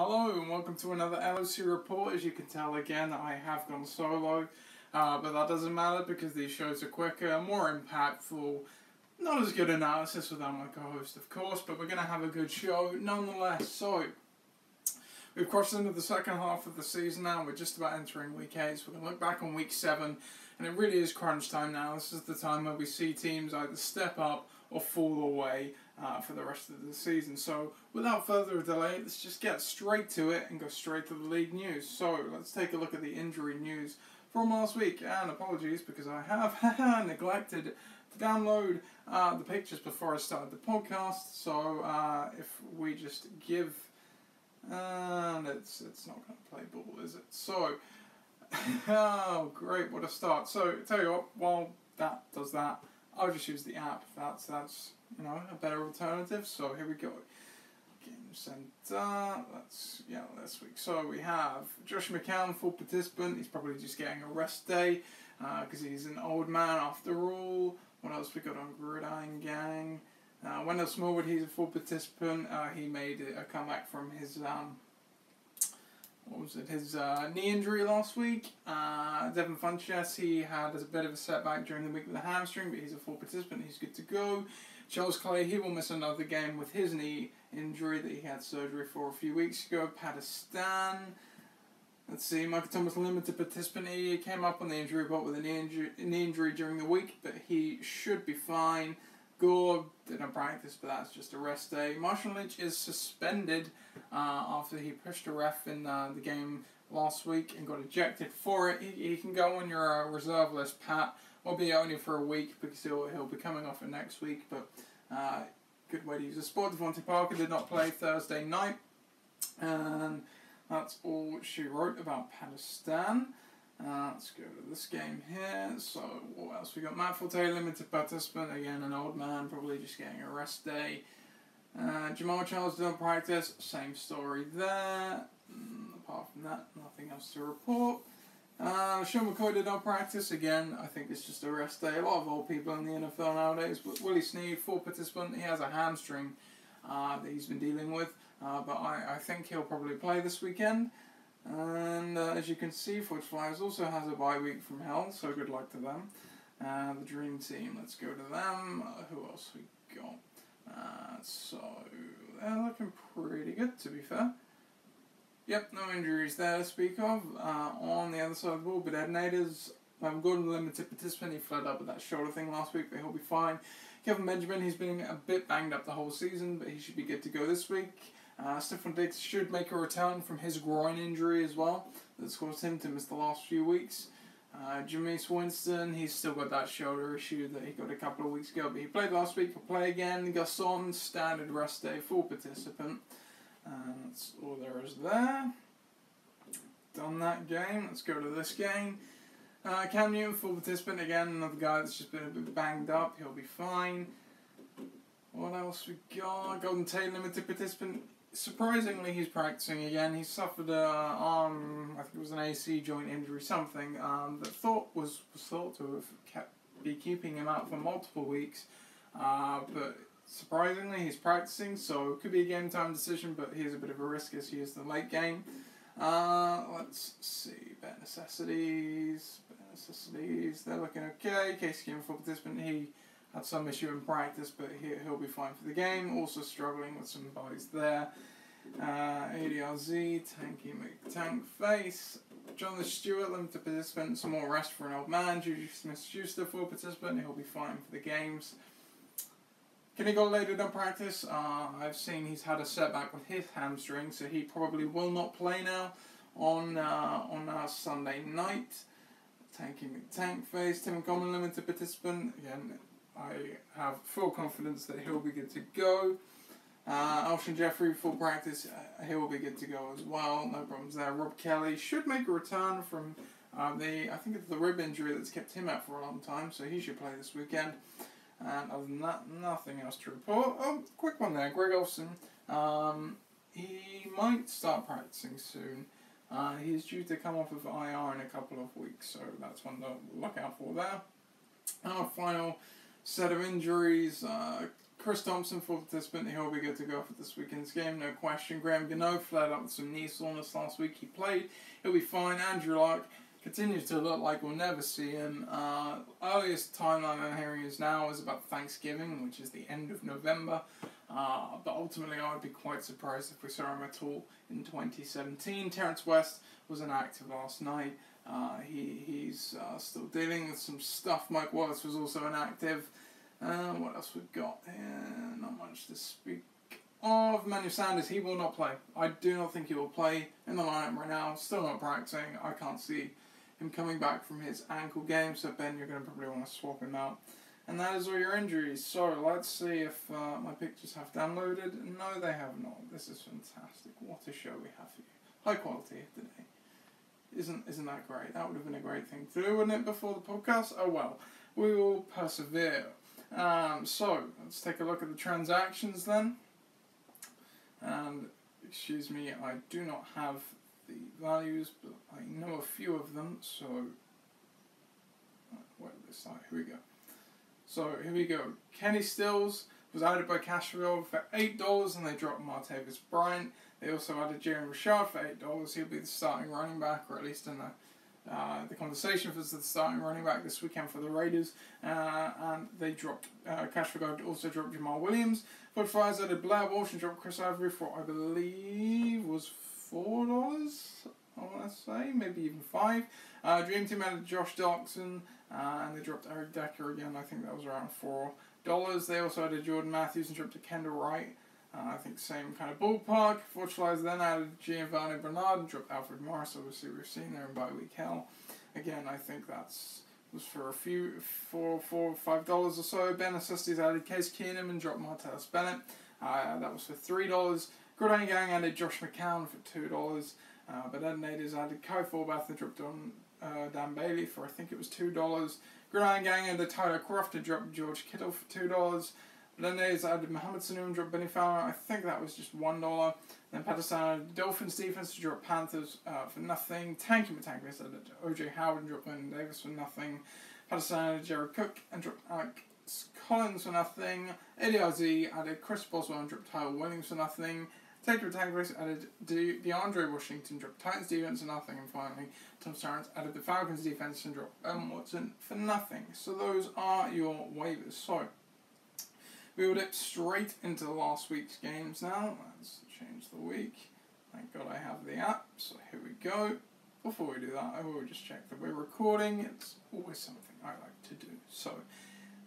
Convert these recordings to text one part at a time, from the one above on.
Hello and welcome to another LOC report. As you can tell again, I have gone solo, but that doesn't matter because these shows are quicker, more impactful, not as good analysis without my co-host of course, but we're going to have a good show nonetheless. So, we've crossed into the second half of the season now, we're just about entering week 8, so we're going to look back on week 7, and it really is crunch time now. This is the time where we see teams either step up or fall away for the rest of the season. So without further delay, let's just get straight to it and go straight to the league news. So let's take a look at the injury news from last week. And apologies because I have neglected to download the pictures before I started the podcast. So if we just give... and it's not going to play ball, is it? So, oh great, what a start. So tell you what, while that does that, I'll just use the app. That's you know, a better alternative. So here we go. Game center. That's this week. So we have Josh McCown, full participant. He's probably just getting a rest day because he's an old man after all. What else we got on Gridiron Gang? Wendell Smallwood, he's a full participant. He made a comeback from his his knee injury last week. Devin Funchess, he had a bit of a setback during the week with a hamstring, but he's a full participant, he's good to go. Charles Clay, he will miss another game with his knee injury that he had surgery for a few weeks ago. Pakistan, let's see, Michael Thomas, limited participant, he came up on the injury report with a knee injury during the week, but he should be fine. Gore didn't practice, but that's just a rest day. Marshall Lynch is suspended after he pushed a ref in the game last week and got ejected for it. He can go on your reserve list, Pat. Albeit only for a week because he'll be coming off it next week. But good way to use the sport. Devontae Parker did not play Thursday night, and that's all she wrote about Pakistan. Let's go to this game here. So, what else we got? Matt Forte, limited participant. Again, an old man, probably just getting a rest day. Jamal Charles didn't practice. Same story there. Apart from that, nothing else to report. Sean McCoy did not practice. Again, I think it's just a rest day. A lot of old people in the NFL nowadays. But Willie Snead, full participant. He has a hamstring that he's been dealing with. But I think he'll probably play this weekend. And as you can see, Forge Flyers also has a bye week from hell, so good luck to them. The Dream Team, let's go to them. Who else we got? So, they're looking pretty good, to be fair. Yep, no injuries there to speak of. On the other side of the ball, but Ed Naders, Gordon, limited participant, he flared up with that shoulder thing last week, but he'll be fine. Kevin Benjamin, he's been a bit banged up the whole season, but he should be good to go this week. Stefan Diggs should make a return from his groin injury as well. That's caused him to miss the last few weeks. Jameis Winston, he's still got that shoulder issue that he got a couple of weeks ago, but he played last week, he'll play again. Gasson, standard rest day, full participant. That's all there is there. Done that game, let's go to this game. Cam Newton, full participant, again, another guy that's just been a bit banged up, he'll be fine. What else we got? Golden Tate, limited participant. Surprisingly, he's practicing again. He suffered I think it was an AC joint injury, something that was thought to have be keeping him out for multiple weeks. But surprisingly, he's practicing, so it could be a game time decision, but here's a bit of a risk as he is the late game. Let's see, bare necessities, they're looking okay. Casey Kim, full participant, he had some issue in practice, but he'll be fine for the game. Also struggling with some buys there. ADRZ, Tanky McTankface. Jonathan Stewart, limited participant. Some more rest for an old man. Juju Smith-Schuster, full participant. He'll be fine for the games. Kenny Golladay did not practice. I've seen he's had a setback with his hamstring, so he probably will not play now on Sunday night. Tanky McTankface, Tim Coleman, limited participant. Again, I have full confidence that he'll be good to go. Alshon Jeffrey, full practice, he'll be good to go as well. No problems there. Rob Kelly should make a return from I think it's the rib injury that's kept him out for a long time, so he should play this weekend. And other than that, nothing else to report. Oh, quick one there. Greg Olsen, he might start practicing soon. He's due to come off of IR in a couple of weeks, so that's one to look out for there. Our final set of injuries, Chris Thompson, full participant, he'll be good to go for this weekend's game, no question. Graham Gano flared up with some knee soreness last week. He played. He'll be fine. Andrew Luck continues to look like we'll never see him. Earliest timeline I'm hearing is now is about Thanksgiving, which is the end of November. But ultimately, I would be quite surprised if we saw him at all in 2017. Terrence West was inactive last night. He's still dealing with some stuff. Mike Wallace was also inactive. What else we've got here? Not much to speak of. Manuel Sanders, he will not play. I do not think he will play in the lineup right now. Still not practicing. I can't see him coming back from his ankle game. So Ben, you're going to probably want to swap him out. And that is all your injuries. So let's see if my pictures have downloaded. No, they have not. This is fantastic. What a show we have for you. High quality today. Isn't that great? That would have been a great thing to do, wouldn't it, before the podcast? Oh well. We will persevere. So, let's take a look at the transactions then. And, excuse me, I do not have the values, but I know a few of them, so... Where did they start? Here we go. So, here we go. Kenny Stills was added by Cashville for $8, and they dropped Martavis Bryant. They also added Jeremy Richard for $8. He'll be the starting running back, or at least in the conversation for the starting running back this weekend for the Raiders. And they dropped, Cashville also dropped Jamal Williams. For the Flyers, added Blair Walsh and dropped Chris Ivory for, I believe, was $4, I want to say, maybe even $5. Dream Team added Josh Doxson, and they dropped Eric Decker again. I think that was around $4. They also added Jordan Matthews and dropped to Kendall Wright. I think same kind of ballpark. Fortunately, then added Giovanni Bernard and dropped Alfred Morris. Obviously, we've seen there in bye-week hell. Again, I think was for $4 or $5 or so. Ben Assistis added Case Keenum and dropped Martellus Bennett. That was for $3. Gridiron Gang added Josh McCown for $2. But Ednators added Kai Forbath and dropped on Dan Bailey for, I think it was $2. Gridiron Gang added Tyler Croft and dropped George Kittle for $2. Lenez added Mohamed Sanu and dropped Benny Fowler. I think that was just $1. Then Patterson added Dolphins defense to drop Panthers for nothing. Tanky McTankers added O.J. Howard and dropped Lennon Davis for nothing. Patterson added Jared Cook and dropped Alex Collins for nothing. ADRZ added Chris Boswell and dropped Tyler Williams for nothing. Tanky McTankers added DeAndre Washington, dropped Titans defense for nothing. And finally, Tom Starnes added the Falcons defense and dropped Watson for nothing. So those are your waivers. So we will dip straight into last week's games now. Let's change the week. Thank God I have the app, so here we go. Before we do that, I will just check that we're recording. It's always something I like to do. So,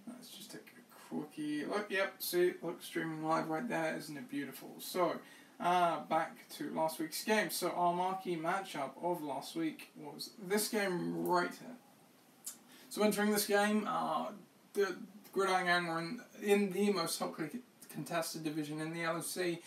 let's just take a quickie look. Yep, see, look, streaming live right there. Isn't it beautiful? So, back to last week's game. So, our marquee matchup of last week was this game right here. So, entering this game, the Gridiron Gang were in the most hotly contested division in the LFC.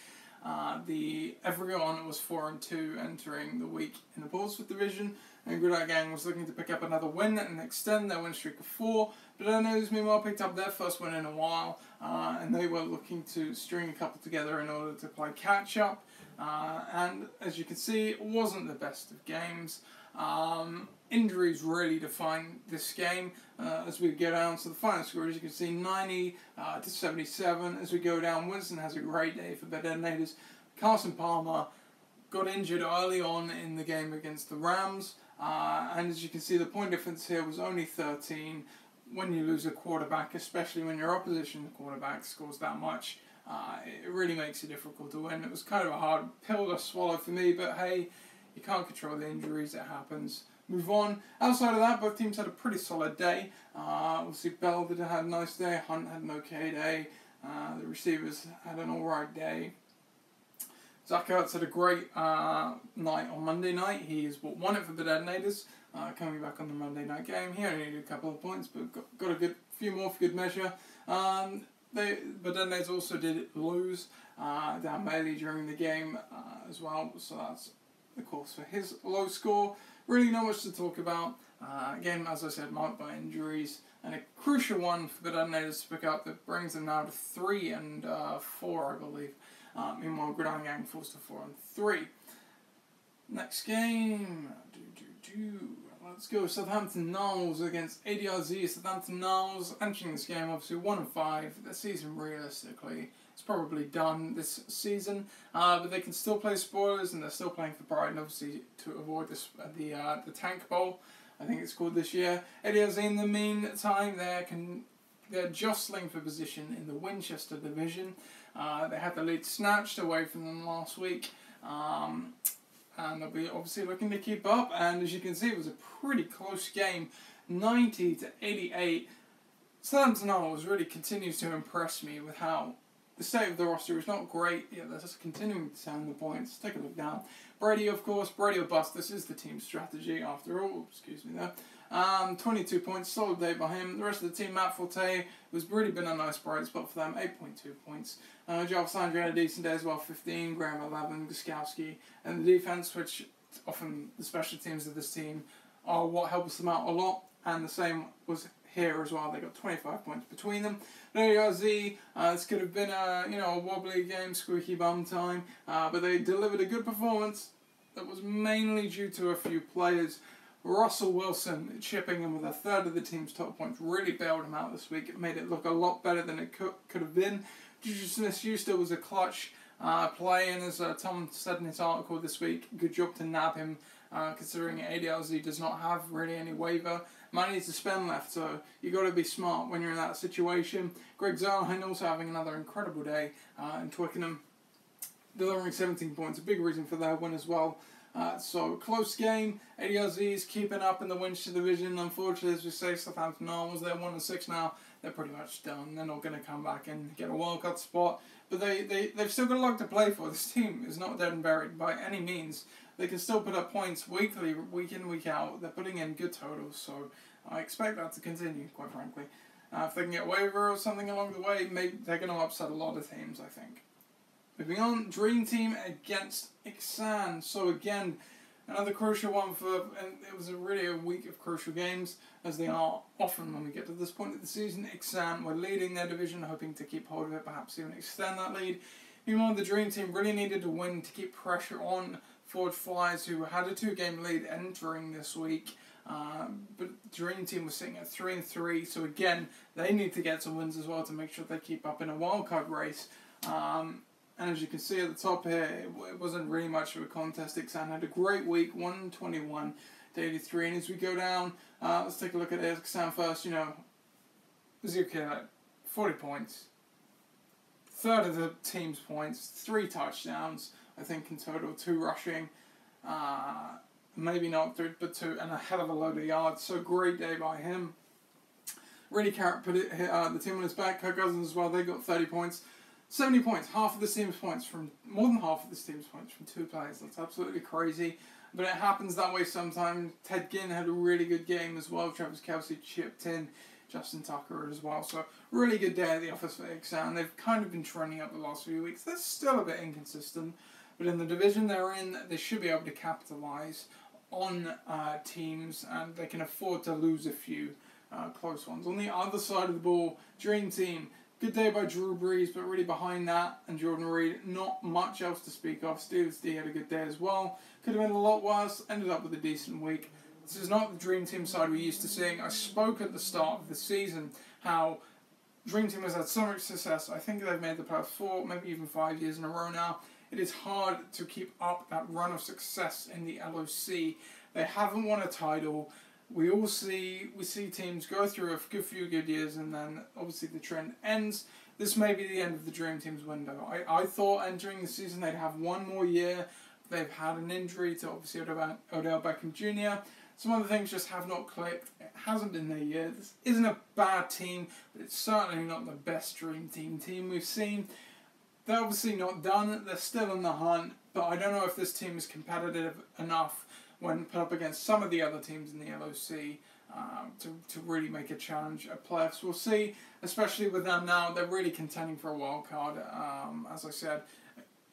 Everyone was 4-2 entering the week in the Portsmouth division, and Gridiron Gang was looking to pick up another win and extend their win streak of 4. But Earners, meanwhile, picked up their first win in a while, and they were looking to string a couple together in order to play catch up. And as you can see, it wasn't the best of games. Injuries really define this game as we go down to the final score. As you can see, 90 to 77. As we go down, Winston has a great day for the Detonators. Carson Palmer got injured early on in the game against the Rams, and as you can see, the point difference here was only 13. When you lose a quarterback, especially when your opposition quarterback scores that much, it really makes it difficult to win. It was kind of a hard pill to swallow for me, but hey, you can't control the injuries, it happens. Move on. Outside of that, both teams had a pretty solid day. Obviously, Bell had a nice day. Hunt had an okay day. The receivers had an alright day. Zach Ertz had a great night on Monday night. He's won it for the Detonators, coming back on the Monday night game. He only needed a couple of points, but got a few more for good measure. But Detonators also did lose Dan Bailey during the game as well, so that's the course for his low score. Really not much to talk about. Game, as I said, marked by injuries, and a crucial one for the Detonators to pick up that brings them now to 3-4, I believe. Meanwhile, Gridiron Gang falls to 4-3. Next game, Let's go Southampton Knowles against ADRZ. Southampton Knowles entering this game obviously 1-5. Their season realistically is probably done this season, but they can still play spoilers and they're still playing for Brighton obviously to avoid this the Tank Bowl, I think it's called this year. ADRZ in the meantime they're jostling for position in the Winchester division. They had the lead snatched away from them last week. And they'll be obviously looking to keep up, and as you can see it was a pretty close game, 90-88. Southampton Knowles really continues to impress me with how the state of the roster is not great, yet they're just continuing to sound the points. Take a look down. Brady, of course, Brady or bust, this is the team's strategy after all, excuse me there. 22 points, solid day by him. The rest of the team, Matt Forte, has really been a nice bright spot for them, 8.2 points. Jarvis Landry had a decent day as well, 15, Graham 11, Guskowski, and the defence, which often the special teams of this team are what helps them out a lot, and the same was here as well. They got 25 points between them. ADRZ, this could have been a wobbly game, squeaky bum time, but they delivered a good performance that was mainly due to a few players. Russell Wilson chipping in with a third of the team's top points really bailed him out this week. It made it look a lot better than it could have been. Juju Smith-Schuster was a clutch play, and as Tom said in his article this week, good job to nab him, considering ADLZ does not have really any waiver money to spend left, so you got to be smart when you're in that situation. Greg Zerline also having another incredible day in Twickenham, delivering 17 points, a big reason for their win as well. So, close game. ADRZ is keeping up in the Winchester division. Unfortunately, as we say, Southampton Knowles, they're 1-6 now. They're pretty much done. They're not going to come back and get a wildcard spot. But they've still got a lot to play for. This team is not dead and buried by any means. They can still put up points weekly, week in, week out. They're putting in good totals, so I expect that to continue, quite frankly. If they can get a waiver or something along the way, maybe they're going to upset a lot of teams, I think. Moving on, Dream Team against Ixan. So again, another crucial one and it was really a week of crucial games, as they are often when we get to this point of the season. Ixan were leading their division, hoping to keep hold of it, perhaps even extend that lead. Meanwhile, the Dream Team really needed to win to keep pressure on Ford Flyers, who had a 2-game lead entering this week. But the Dream Team was sitting at 3-3, so again, they need to get some wins as well to make sure they keep up in a wildcard race. And as you can see at the top here, it wasn't really much of a contest. Ixan had a great week, 121-83. And as we go down, let's take a look at Ixan first. Ezekiel, 40 points. Third of the team's points, 3 touchdowns, I think in total, 2 rushing. Maybe not 3, but 2, and a hell of a load of yards. So great day by him. Really put the team on his back. Kirk Cousins as well, they got 30 points. 70 points, more than half of this team's points from 2 players. That's absolutely crazy. But it happens that way sometimes. Ted Ginn had a really good game as well. Travis Kelce chipped in. Justin Tucker as well. So really good day at the office for Ixan. They've kind of been trending up the last few weeks. They're still a bit inconsistent. But in the division they're in, they should be able to capitalise on teams. And they can afford to lose a few close ones. On the other side of the ball, Dream Team. Good day by Drew Brees, but really behind that and Jordan Reed, not much else to speak of. Steelers D had a good day as well. Could have been a lot worse, ended up with a decent week. This is not the Dream Team side we're used to seeing. I spoke at the start of the season how Dream Team has had so much success. I think they've made the past 4, maybe even 5 years in a row now. It is hard to keep up that run of success in the LOC. They haven't won a title. We see teams go through a few good years and then obviously the trend ends. This may be the end of the Dream Team's window. I thought entering the season they'd have one more year. They've had an injury to obviously Odell Beckham Jr. Some other things just have not clicked. It hasn't been their year. This isn't a bad team, but it's certainly not the best Dream Team we've seen. They're obviously not done. They're still in the hunt, but I don't know if this team is competitive enough when put up against some of the other teams in the LOC to really make a challenge at playoffs. We'll see, especially with them now. They're really contending for a wild card. As I said,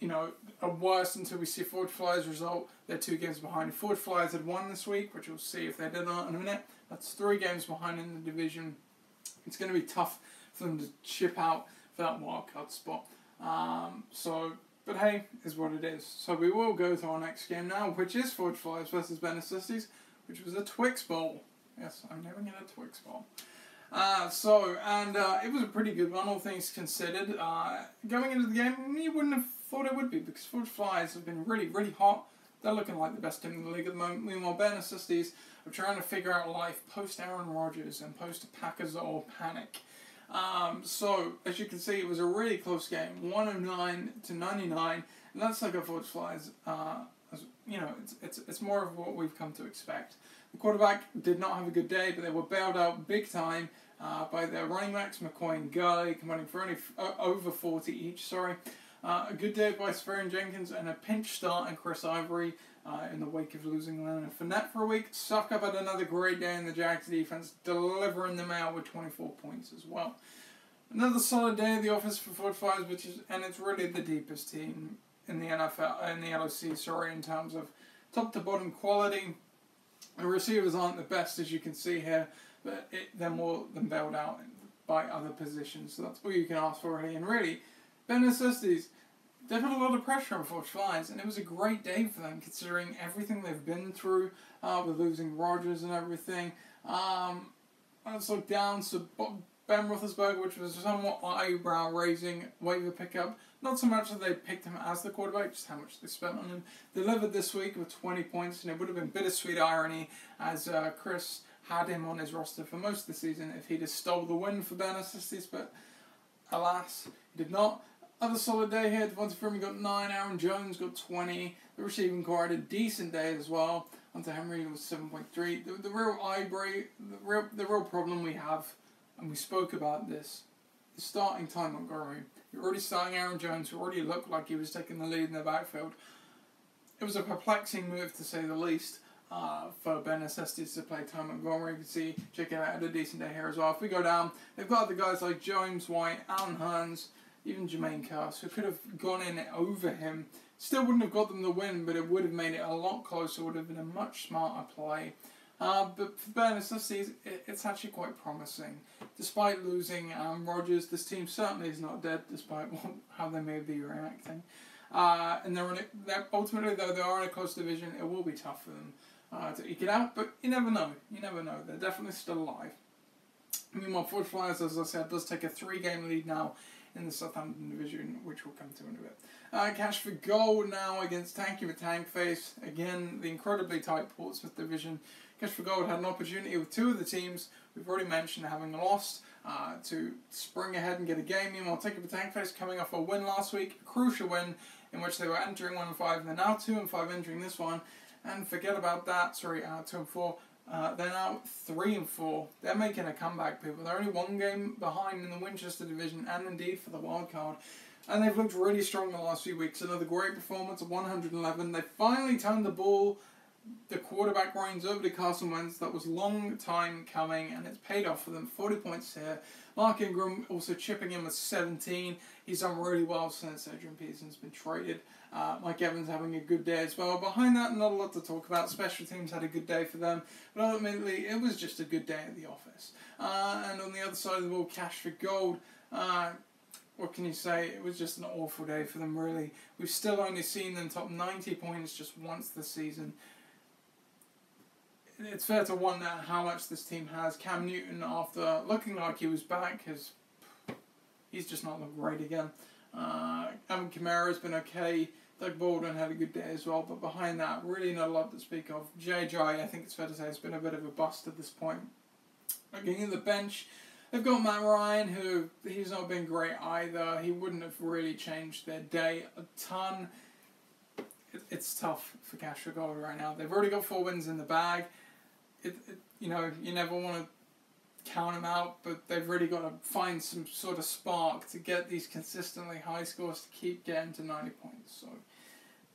a worse until we see Ford Flyers result. They're 2 games behind. Ford Flyers had won this week, which we'll see if they did that in a minute. That's 3 games behind in the division. It's going to be tough for them to chip out for that wild card spot. But hey, is what it is. So we will go to our next game now, which is Forge Flyers versus Benesistes, which was a Twix Bowl. Yes, I'm naming it a Twix Bowl. It was a pretty good one, all things considered. Going into the game, you wouldn't have thought it would be, because Fudge Flies have been really, really hot. They're looking like the best team in the league at the moment. Meanwhile, Ben Assisties are trying to figure out life post Aaron Rodgers and post Packers or panic. As you can see, it was a really close game, 109-99, and that's like a Fudge Flies. It's more of what we've come to expect. The quarterback did not have a good day, but they were bailed out big time by their running backs, McCoy and Gurley, combining for only over 40 each. A good day by Safarian Jenkins and a pinch start in Chris Ivory in the wake of losing Leonard Fournette for a week. Suck up had another great day in the Jags defense, delivering them out with 24 points as well. Another solid day of the office for Ford Fires, and it's really the deepest team in the NFL, in the LOC, in terms of top to bottom quality. The receivers aren't the best, as you can see here, but they're more than bailed out by other positions, so that's all you can ask for, really. And really, Ben Assisties, they've had a lot of pressure on Fudge Flies, and it was a great day for them, considering everything they've been through with losing Rodgers and everything. Let's look down, so Ben Roethlisberger, which was somewhat eyebrow-raising waiver pickup. Not so much that they picked him as the quarterback, just how much they spent on him. Delivered this week with 20 points, and it would have been bittersweet irony as Chris had him on his roster for most of the season if he'd have stole the win for Ben Assisties, but alas, he did not. Other solid day here, Devonta Freeman got 9, Aaron Jones got 20. The receiving core had a decent day as well. Hunter Henry was 7.3. The real problem we have, and we spoke about this, is starting Ty Montgomery. You're already starting Aaron Jones, who already looked like he was taking the lead in the backfield. It was a perplexing move, to say the least, for Ben Assisties to play Ty Montgomery. You can see, check it out, had a decent day here as well. If we go down, they've got other guys like James White, Alan Hearns, even Jermaine Kearse, who could have gone in over him. Still wouldn't have got them the win, but it would have made it a lot closer, would have been a much smarter play. But for Ben Assisties, it's actually quite promising. Despite losing Rodgers, this team certainly is not dead, despite how they may be reacting. And ultimately, though they are in a close division, it will be tough for them to eke it out, but you never know. You never know. They're definitely still alive. Meanwhile, Ford Flyers, as I said, does take a 3-game lead now in the Southampton division, which we'll come to in a bit. Cash for goal now against Tanky McTankface. Again, the incredibly tight Portsmouth division. Cash for Gold had an opportunity with 2 of the teams we've already mentioned having lost to spring ahead and get a game. Meanwhile, Tanky McTankface coming off a win last week, a crucial win in which they were entering 1-5, and they're now 2-5 entering this one. And forget about that, 2-4. They're now 3-4. They're making a comeback, people. They're only 1 game behind in the Winchester division and indeed for the wild card. And they've looked really strong the last few weeks. Another great performance of 111. They finally turned the quarterback reins over to Carson Wentz. That was a long time coming, and it's paid off for them. 40 points here. Mark Ingram also chipping in with 17. He's done really well since Adrian Peterson's been traded. Mike Evans having a good day as well. Behind that, not a lot to talk about. Special teams had a good day for them, but ultimately it was just a good day at the office. And on the other side of the ball, Cash for Gold. What can you say? It was just an awful day for them, really. We've still only seen them top 90 points just once this season. It's fair to wonder how much this team has. Cam Newton, after looking like he was back, he's just not looked great again. Alvin Kamara's been okay. Doug Baldwin had a good day as well, but behind that, really not a lot to speak of. JJ, I think it's fair to say, has been a bit of a bust at this point. Looking at the bench, they've got Matt Ryan, who he's not been great either. He wouldn't have really changed their day a ton. It's tough for Cash for Gold right now. They've already got 4 wins in the bag. You never want to count them out, but they've really got to find some sort of spark to get these consistently high scores to keep getting to 90 points. So,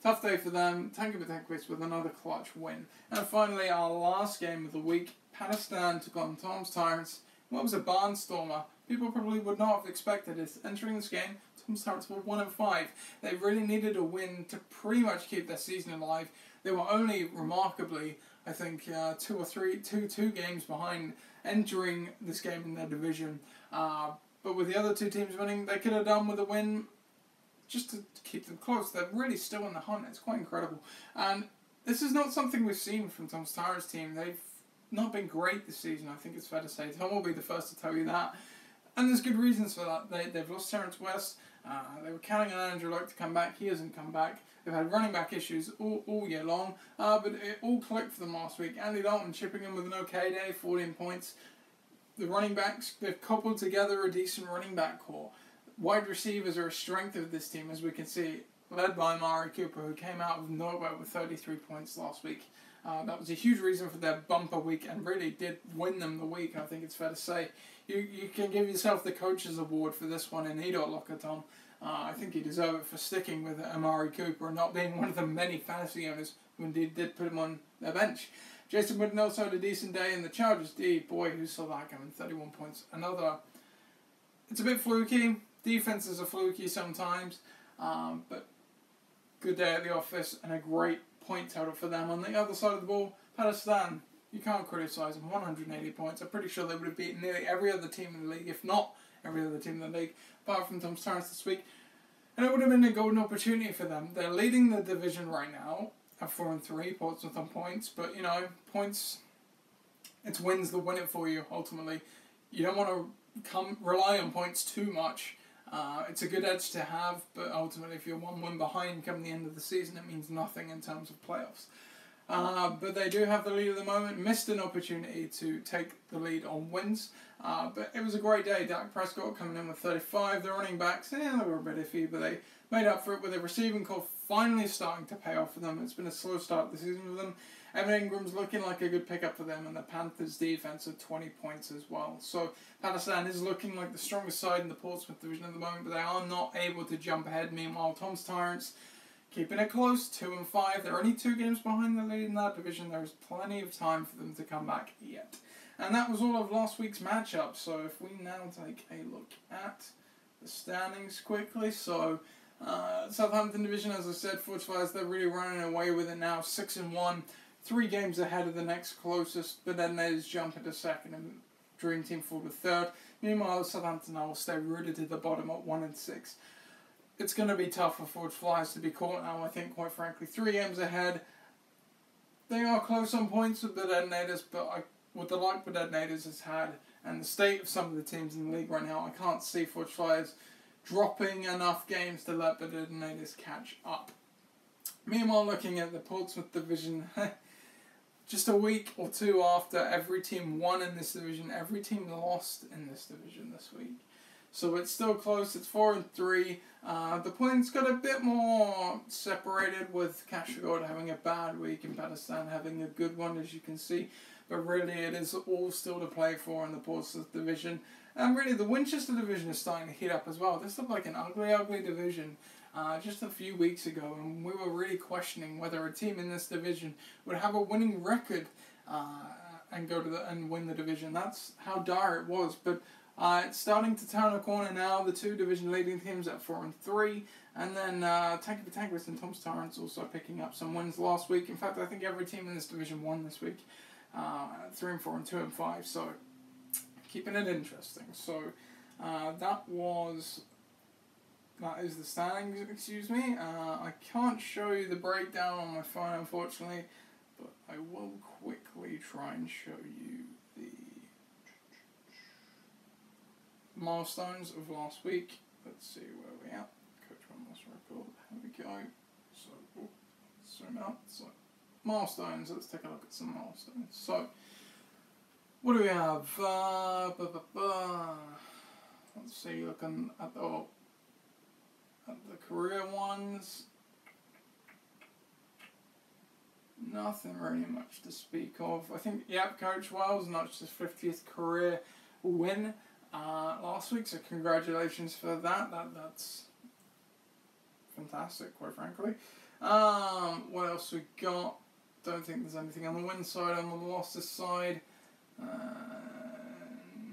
tough day for them. Tanky McTankface with another clutch win. And finally, our last game of the week, Pakistan took on Tom's Tyrants. What was a barnstormer? People probably would not have expected it. Entering this game, Tom's Tyrants were 1-5. They really needed a win to pretty much keep their season alive. They were only remarkably, I think, 2 games behind entering this game in their division. But with the other 2 teams winning, they could have done with a win just to keep them close. They're really still in the hunt. It's quite incredible. And this is not something we've seen from Tom's Tyrants team. They've not been great this season, I think it's fair to say. Tom will be the first to tell you that. And there's good reasons for that. They've lost Terrence West. They were counting on Andrew Luck to come back. He hasn't come back. They've had running back issues all year long. But it all clicked for them last week. Andy Dalton chipping in with an okay day, 14 points. The running backs, they've coupled together a decent running back core. Wide receivers are a strength of this team, as we can see, led by Amari Cooper, who came out of nowhere with 33 points last week. That was a huge reason for their bumper week and really did win them the week, I think it's fair to say. You can give yourself the coach's award for this one in Edot Locker, Tom. I think you deserve it for sticking with Amari Cooper and not being one of the many fantasy owners who indeed did put him on their bench. Jason Witten also had a decent day in the Chargers D. Boy, who saw that coming? 31 points. It's a bit fluky. Defenses are fluky sometimes. But good day at the office and a great point total for them. On the other side of the ball, Palestine, you can't criticise them. 180 points. I'm pretty sure they would have beaten nearly every other team in the league, if not every other team in the league, apart from Tom's Tyrants this week. And it would have been a golden opportunity for them. They're leading the division right now at 4-3, Portsmouth on points. But, points, it's wins that win it for you, ultimately. You don't want to rely on points too much. It's a good edge to have, but ultimately if you're one win behind come the end of the season, it means nothing in terms of playoffs. But they do have the lead at the moment. Missed an opportunity to take the lead on wins. But it was a great day. Dak Prescott coming in with 35. The running backs, they were a bit iffy, but they made up for it with a receiving core finally starting to pay off for them. It's been a slow start this season for them. Evan Ingram's looking like a good pickup for them, and the Panthers' defense had 20 points as well. So Palestine is looking like the strongest side in the Portsmouth division at the moment, but they are not able to jump ahead. Meanwhile, Tom's Tyrants keeping it close, 2-5. They're only 2 games behind the lead in that division. There is plenty of time for them to come back yet. And that was all of last week's matchup. So if we now take a look at the standings quickly. So Southampton division, as I said, Forge they're really running away with it now, 6-1. 3 games ahead of the next closest, but then they just jump into second and Dream Team fall to third. Meanwhile, Southampton now will stay rooted to the bottom at 1-6. It's going to be tough for Forge Flyers to be caught now, I think, quite frankly. 3 games ahead. They are close on points with the Detonators, but with the luck the Detonators has had and the state of some of the teams in the league right now, I can't see Forge Flyers dropping enough games to let the Detonators catch up. Meanwhile, looking at the Portsmouth division, just a week or 2 after every team won in this division, every team lost in this division this week. So it's still close, it's 4-3. The points got a bit more separated with Cashagord having a bad week and Palestine having a good one, as you can see. But really it is all still to play for in the Portsmouth division. And really the Winchester division is starting to heat up as well. This looked like an ugly division just a few weeks ago, and we were really questioning whether a team in this division would have a winning record and go to and win the division. That's how dire it was. But it's starting to turn a corner now. The 2 division leading teams at 4-3, and then Tanky Patanquist and Tom's Tyrants also picking up some wins last week. In fact, I think every team in this division won this week, 3-4 and 2-5. So keeping it interesting. So that is the standings, excuse me. I can't show you the breakdown on my phone, unfortunately, but I will quickly try and show you the milestones of last week. Let's see where we're at. Coach One Lost Record. Here we go. So, zoom out. So, milestones. Let's take a look at some milestones. So, what do we have? Let's see, looking at the career ones, nothing really much to speak of. I think, Coach Wells notched his 50th career win last week, so congratulations for that. That's fantastic, quite frankly. What else we got? Don't think there's anything on the win side. On the losses side,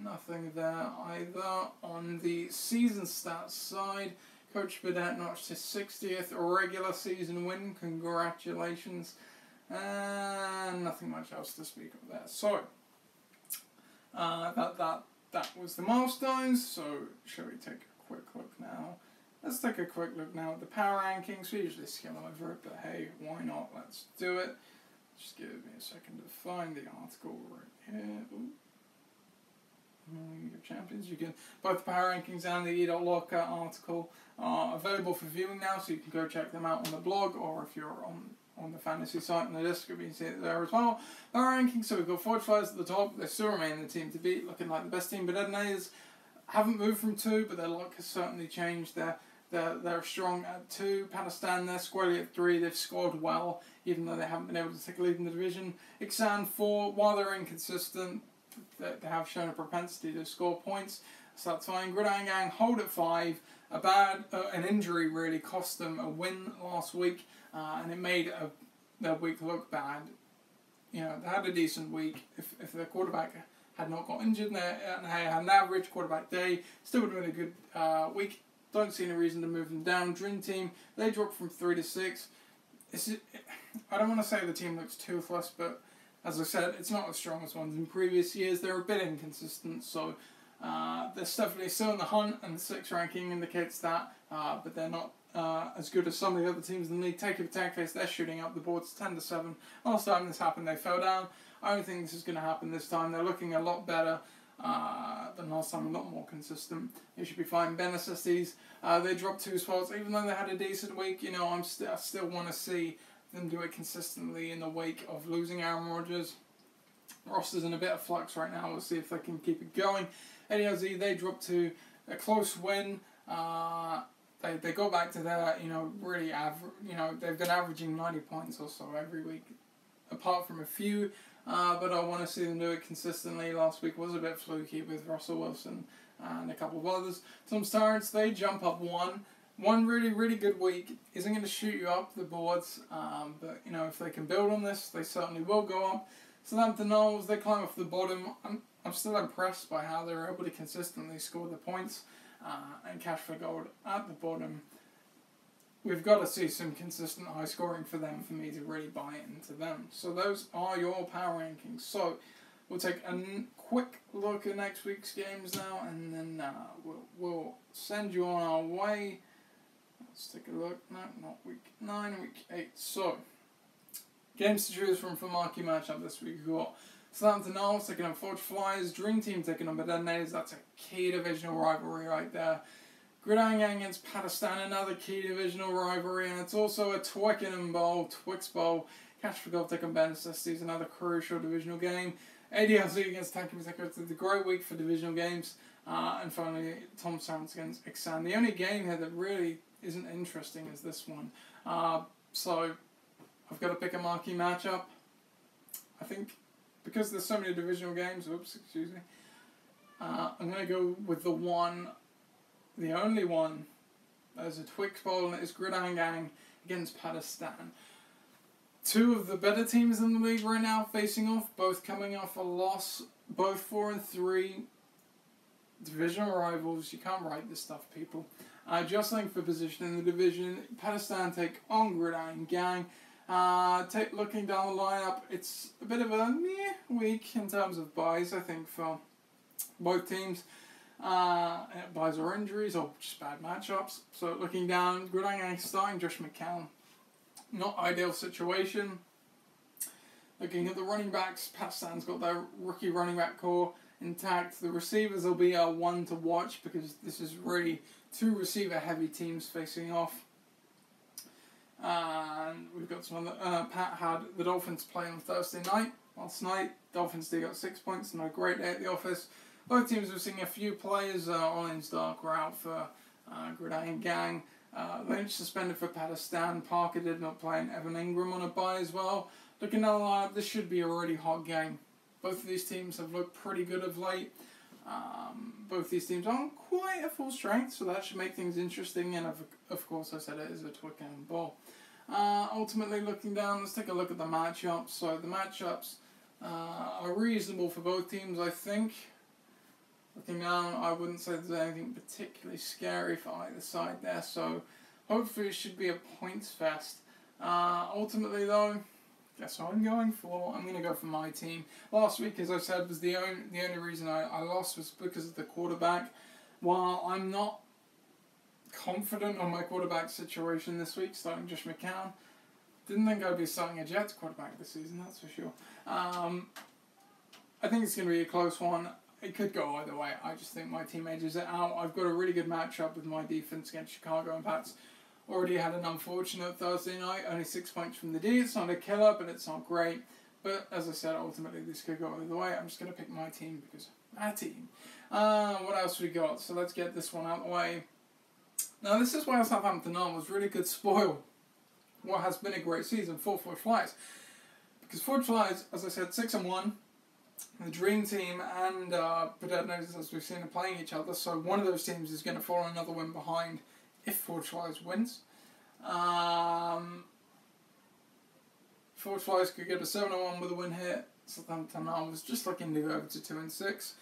nothing there either. On the season stats side, Coach Burdett notched his 60th regular season win. Congratulations. And nothing much else to speak of there. So, that was the milestones. So, shall we take a quick look now let's take a quick look now at the power rankings. We usually skim over it, but hey, why not? Let's do it. Just give me a second to find the article right here. League of Champions. You can both the power rankings and the E.Locker article are available for viewing now, so you can go check them out on the blog, or if you're on the fantasy site in the description, you can see it there as well. Power rankings. So we've got Fortifiers at the top. They still remain the team to beat, looking like the best team. But Ednay's haven't moved from 2, but their luck has certainly changed. They're strong at 2. Pakistan, they're squarely at 3. They've scored well, even though they haven't been able to take a lead in the division. Iksan 4. While they're inconsistent, they have shown a propensity to score points, so that's fine. Gridiron Gang hold at 5. An injury really cost them a win last week, and it made their week look bad. You know, they had a decent week. If their quarterback had not got injured and they had an average quarterback day, still would have been a good week. Don't see any reason to move them down. Dream Team, they dropped from 3 to 6. I don't want to say the team looks toothless, but as I said, it's not as strong as ones in previous years. They're a bit inconsistent, so they're definitely still in the hunt, and the 6th ranking indicates that, but they're not as good as some of the other teams in the league. Take a Tag Face, they're shooting up the boards 10-7. Last time this happened, they fell down. I don't think this is going to happen this time. They're looking a lot better than last time, a lot more consistent. They should be fine. Ben Assisties, they dropped 2 spots, even though they had a decent week. You know, I still want to see them do it consistently in the wake of losing Aaron Rodgers. Roster's in a bit of flux right now. We'll see if they can keep it going. ADLZ, they dropped to a close win. They go back to their, really they've been averaging 90 points or so every week, apart from a few. But I want to see them do it consistently. Last week was a bit fluky with Russell Wilson and a couple of others. Tom Starrance, they jump up 1. One really, really good week isn't going to shoot you up the boards, but if they can build on this, they certainly will go up. Southampton Knowles, they climb off the bottom. I'm still impressed by how they're able to consistently score the points, and Cash for Gold at the bottom. We've got to see some consistent high scoring for them for me to really buy into them. So those are your power rankings. So we'll take a quick look at next week's games now, and then we'll send you on our way. Let's take a look. No, not week 9, week 8. So, games to choose from for marquee matchup this week. We've got Southampton Knowles taking on Forge Flyers. Dream Team taking on Bedennades. That's a key divisional rivalry right there. Gridiron Gang against Pakistan, another key divisional rivalry. And it's also a Twickenham Bowl, Twix Bowl. Cash for Gold taking on Ben Assisties, another crucial divisional game. ADLZ against Tanky Mateko. It's a great week for divisional games. And finally, Tom Sarrance against Iksan. The only game here that really isn't interesting as this one. So I've got to pick a marquee matchup. I think because there's so many divisional games, I'm going to go with the only one. There's a Twix Bowl, and it's Gridiron Gang against Pakistan. 2 of the better teams in the league right now facing off, both coming off a loss, both 4-3. Divisional rivals, you can't write this stuff, people. Jostling for position in the division, Pakistan take on Gridiron Gang. Looking down the lineup, it's a bit of a week in terms of buys, I think, for both teams. Buys or injuries, or just bad matchups. So looking down, Gridiron Gang starting Josh McCown. Not ideal situation. Looking at the running backs, Pakistan's got their rookie running back core intact. The receivers will be one to watch because this is really 2 receiver-heavy teams facing off. And we've got some other... Pat had the Dolphins play on Thursday night. Last night, Dolphins did got 6 points. No great day at the office. Both teams were seeing a few players. Orleans Stark were out for Gridiron Gang. Lynch suspended for Pakistan. Parker did not play, and Evan Ingram on a bye as well. Looking at the lineup, this should be a really hot game. Both of these teams have looked pretty good of late. Both these teams aren't quite at full strength, so that should make things interesting. And of course, I said it is a Twickenham Bowl. Ultimately, looking down, let's take a look at the matchups. So the matchups are reasonable for both teams, I think. Looking down, I wouldn't say there's anything particularly scary for either side there. So hopefully it should be a points fest. Ultimately, though, guess what I'm going for? I'm going to go for my team. Last week, as I said, was the only reason I lost was because of the quarterback. While I'm not confident on my quarterback situation this week, starting Josh McCown. Didn't think I'd be starting a Jets quarterback this season, that's for sure. I think it's going to be a close one. It could go either way. I just think my team edges it out. I've got a really good matchup with my defense against Chicago, and Pats already had an unfortunate Thursday night. Only 6 points from the D. It's not a killer, but it's not great. But as I said, ultimately this could go either way. I'm just going to pick my team because my team. What else we got? So let's get this one out of the way. Now this is where Southampton was really good spoil what has been a great season for Forge Flies. Because Forge Flies, as I said, 6-1. The Dream Team and Podednos, as we've seen, are playing each other. So one of those teams is going to fall another win behind if Forge Flies wins. Forge Flies could get a 7-1 with a win here. Southampton was just looking to go over to 2-6.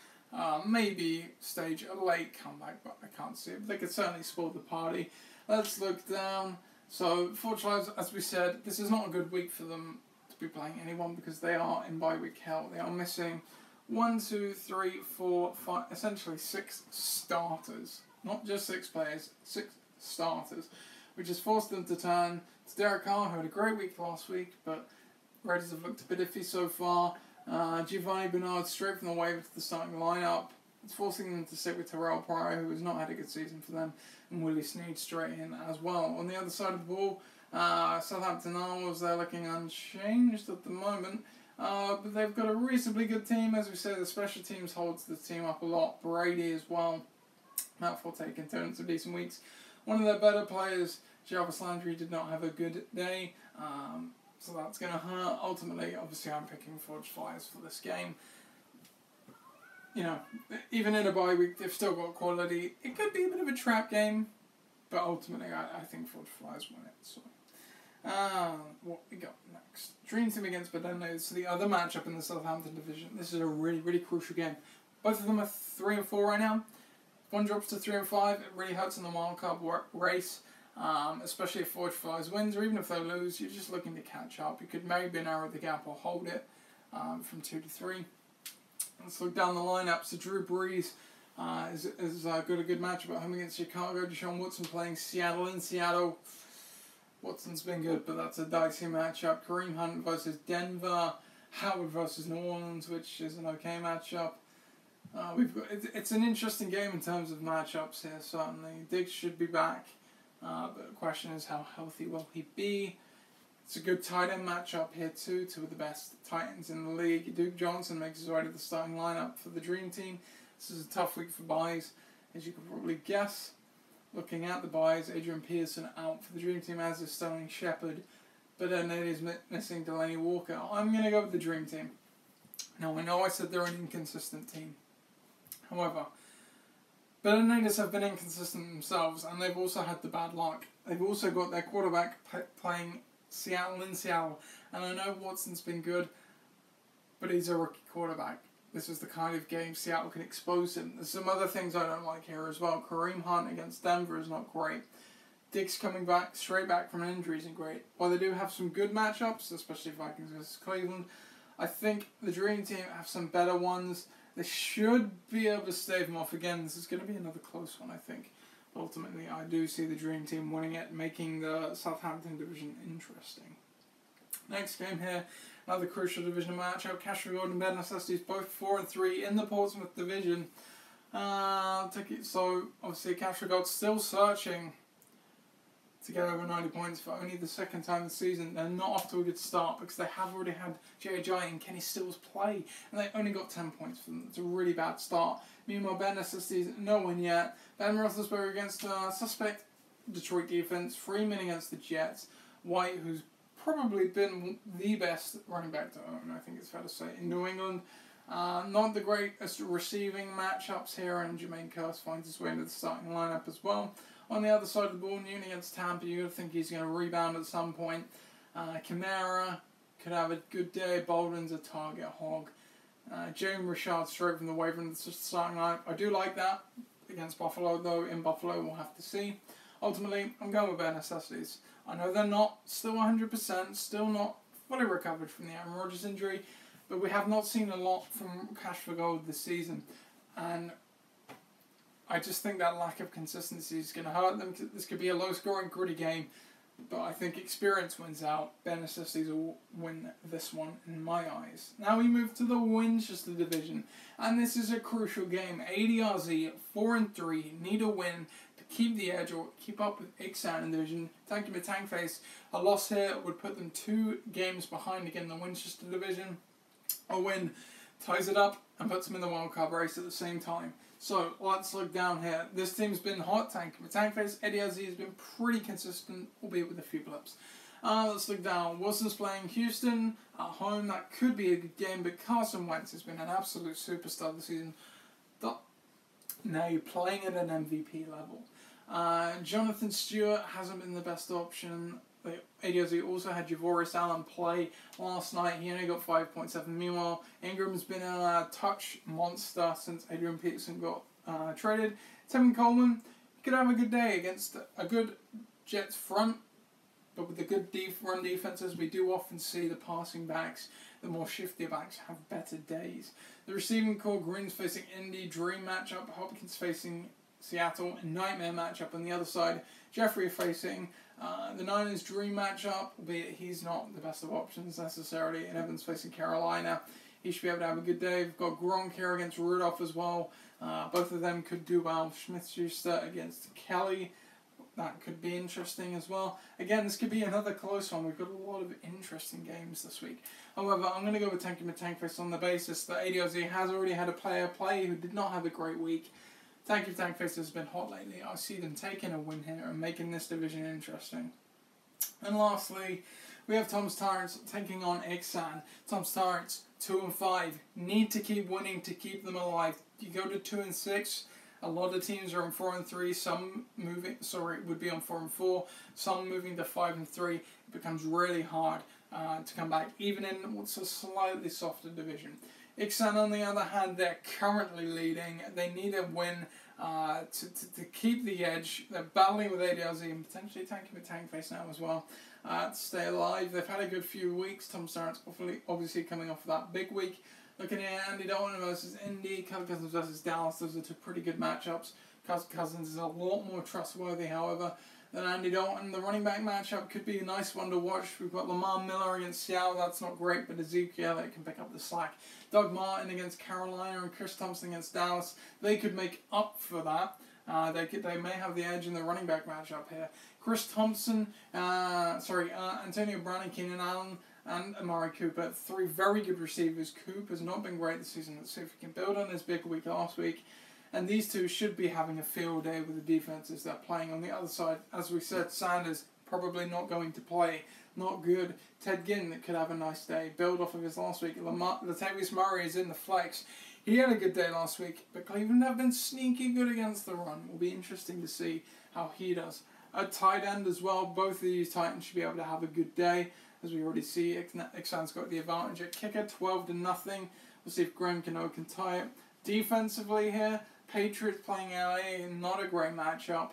Maybe stage a late comeback, but I can't see it. But they could certainly spoil the party. Let's look down. So Forge Flies, as we said, this is not a good week for them to be playing anyone because they are in bye week hell. They are missing 1, 2, 3, 4, 5, essentially 6 starters. Not just 6 players, 6 starters, which has forced them to turn to Derek Carr, who had a great week last week, but Raiders have looked a bit iffy so far. Giovanni Bernard straight from the waiver to the starting lineup. It's forcing them to stick with Terrell Pryor, who has not had a good season for them, and Willie Snead straight in as well. On the other side of the ball, Southampton they're looking unchanged at the moment, but they've got a reasonably good team. As we said, the special teams holds the team up a lot. Brady as well. Matt Forte can turn into decent weeks. One of their better players, Jarvis Landry, did not have a good day, so that's going to hurt. Ultimately, obviously, I'm picking Forge Flies for this game. You know, even in a bye week, they've still got quality. It could be a bit of a trap game, but ultimately, I think Forge Flies win it. So, what we got next? Dream Team against Bedeno. So the other matchup in the Southampton division. This is a really, really crucial game. Both of them are 3-4 right now. One drops to 3-5. It really hurts in the wildcard race, especially if Forge Flies wins, or even if they lose. You're just looking to catch up. You could maybe narrow the gap or hold it from 2 to 3. Let's look down the lineup. So Drew Brees is got a good matchup at home against Chicago. Deshaun Watson playing Seattle in Seattle. Watson's been good, but that's a dicey matchup. Kareem Hunt versus Denver. Howard versus New Orleans, which is an okay matchup. It's an interesting game in terms of matchups here, certainly. Diggs should be back, but the question is how healthy will he be? It's a good tight end matchup here too, two of the best tight ends in the league. Duke Johnson makes his way to the starting lineup for the Dream Team. This is a tough week for buys, as you could probably guess. Looking at the buys, Adrian Peterson out for the Dream Team, as is Sterling Shepard, but then it is missing Delaney Walker. I'm going to go with the Dream Team. Now, I know I said they're an inconsistent team. However, Belenenses have been inconsistent themselves, and they've also had the bad luck. They've also got their quarterback playing Seattle in Seattle, and I know Watson's been good, but he's a rookie quarterback. This is the kind of game Seattle can expose him. There's some other things I don't like here as well. Kareem Hunt against Denver is not great. Diggs coming back, straight back from an injury isn't great. While they do have some good matchups, especially Vikings versus Cleveland, I think the Dream Team have some better ones. They should be able to stave them off again. This is going to be another close one, I think. Ultimately, I do see the Dream Team winning it, making the Southampton division interesting. Next game here, another crucial division matchup. Cashville and Ben Necessities both 4-3 in the Portsmouth division. So, obviously, Cashville still searching to get over 90 points for only the second time this season. They're not off to a good start because they have already had J.J. and Kenny Stills play, and they only got 10 points for them. It's a really bad start. Meanwhile, Ben Necessities, no win yet. Ben Roethlisberger against suspect Detroit defense. Freeman against the Jets. White, who's probably been the best running back to own, I think it's fair to say, in New England. Not the greatest receiving matchups here, and Jermaine Kearse finds his way into the starting lineup as well. On the other side of the ball, Newton against Tampa, you would think he's going to rebound at some point. Kamara could have a good day. Bolden's a target hog. Jalen Richard straight from the waiver into the starting lineup. I do like that against Buffalo, though. In Buffalo, we'll have to see. Ultimately, I'm going with bare necessities. I know they're not still 100%, still not fully recovered from the Aaron Rodgers injury, but we have not seen a lot from Cash for Gold this season. And I just think that lack of consistency is going to hurt them. This could be a low-scoring, gritty game, but I think experience wins out. Bare necessities will win this one in my eyes. Now we move to the Winchester division, and this is a crucial game. ADRZ 4-3 need a win to keep the edge or keep up with Ixan in the division. Tanky Matangface, a loss here would put them 2 games behind again in the Winchester division. A win ties it up and puts them in the wildcard race at the same time. So let's look down here. This team's been hot. Tankface, Eddie Azzi has been pretty consistent, albeit with a few blips. Let's look down. Wilson's playing Houston at home. That could be a good game, but Carson Wentz has been an absolute superstar this season. Now you're playing at an MVP level. Jonathan Stewart hasn't been the best option. ADOZ also had Javoris Allen play last night. He only got 5.7. Meanwhile, Ingram's been a touch monster since Adrian Peterson got traded. Tevin Coleman could have a good day against a good Jets front, but with the good run defenses, we do often see the passing backs, the more shiftier backs, have better days. The receiving core, Green's facing Indy, dream matchup. Hopkins facing Seattle, a nightmare matchup on the other side. Jeffrey facing the Niners' dream matchup, albeit he's not the best of options necessarily, and Evans facing Carolina. He should be able to have a good day. We've got Gronk here against Rudolph as well. Both of them could do well. Smith-Schuster against Kelly. That could be interesting as well. Again, this could be another close one. We've got a lot of interesting games this week. However, I'm going to go with Tanky Matankface on the basis that ADOZ has already had a player play who did not have a great week. Tanky Tankface has been hot lately. I see them taking a win here and making this division interesting. And lastly, we have Tom's Tyrants taking on Ixan. Tom's Tyrants 2-5 need to keep winning to keep them alive. You go to 2-6. A lot of teams are on 4-3. Some would be on 4-4. Some moving to 5-3. It becomes really hard to come back, even in what's a slightly softer division. Ixan, on the other hand, they're currently leading. They need a win to keep the edge. They're battling with ADLZ and potentially tanking with Tankface now as well to stay alive. They've had a good few weeks. Tom Starrett's obviously coming off of that big week. Looking at Andy Dalton versus Indy, Kirk Cousins versus Dallas, those are 2 pretty good matchups. Cousins is a lot more trustworthy, however, than Andy Dalton. The running back matchup could be a nice one to watch. We've got Lamar Miller against Seattle, that's not great, but Ezekiel that can pick up the slack. Doug Martin against Carolina and Chris Thompson against Dallas, they could make up for that. They may have the edge in the running back matchup here. Chris Thompson, Antonio Brown and Keenan Allen, and Amari Cooper, 3 very good receivers. Coop has not been great this season. Let's see if he can build on his big week last week. And these 2 should be having a field day with the defenses they're playing. On the other side, as we said, Sanders probably not going to play. Not good. Ted Ginn that could have a nice day. Build off of his last week. Latavius Murray is in the flex. He had a good day last week, but Cleveland have been sneaky good against the run. It will be interesting to see how he does. At tight end as well, both of these Titans should be able to have a good day. As we already see, Ixan's got the advantage at kicker, 12-0. We'll see if Graham Cano can tie it. Defensively here, Patriots playing LA, not a great matchup.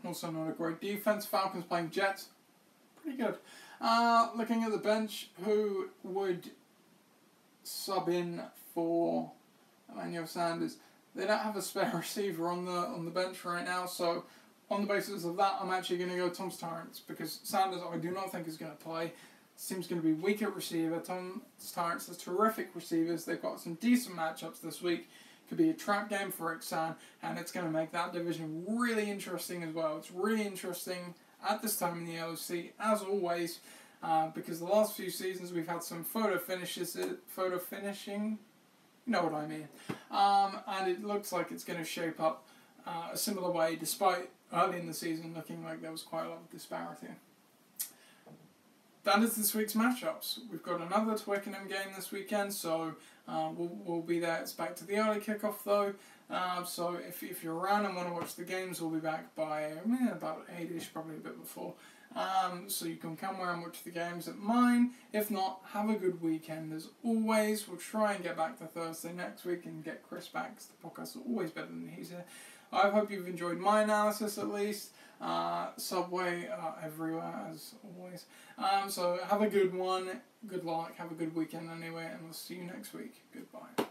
Also not a great defense. Falcons playing Jets, pretty good. Looking at the bench, who would sub in for Emmanuel Sanders? They don't have a spare receiver on the bench right now, so on the basis of that, I'm actually going to go Tom's Tyrants, because Sanders I do not think is going to play. Seems going to be weak at receiver. Tom's Tyrants has terrific receivers. They've got some decent matchups this week. Could be a trap game for Ixan, and it's going to make that division really interesting as well. It's really interesting at this time in the LOC, as always, because the last few seasons we've had some photo finishing, you know what I mean. And it looks like it's going to shape up a similar way, despite early in the season looking like there was quite a lot of disparity. That is this week's matchups. We've got another Twickenham game this weekend, so we'll be there. It's back to the early kickoff though, so if you're around and want to watch the games, we'll be back by about 8ish, probably a bit before. So you can come where and watch the games at mine. If not, have a good weekend as always. We'll try and get back to Thursday next week and get Chris back, because the podcast is always better than he's here. I hope you've enjoyed my analysis at least. Subway everywhere as always. So have a good one. Good luck. Have a good weekend anyway, and we'll see you next week. Goodbye.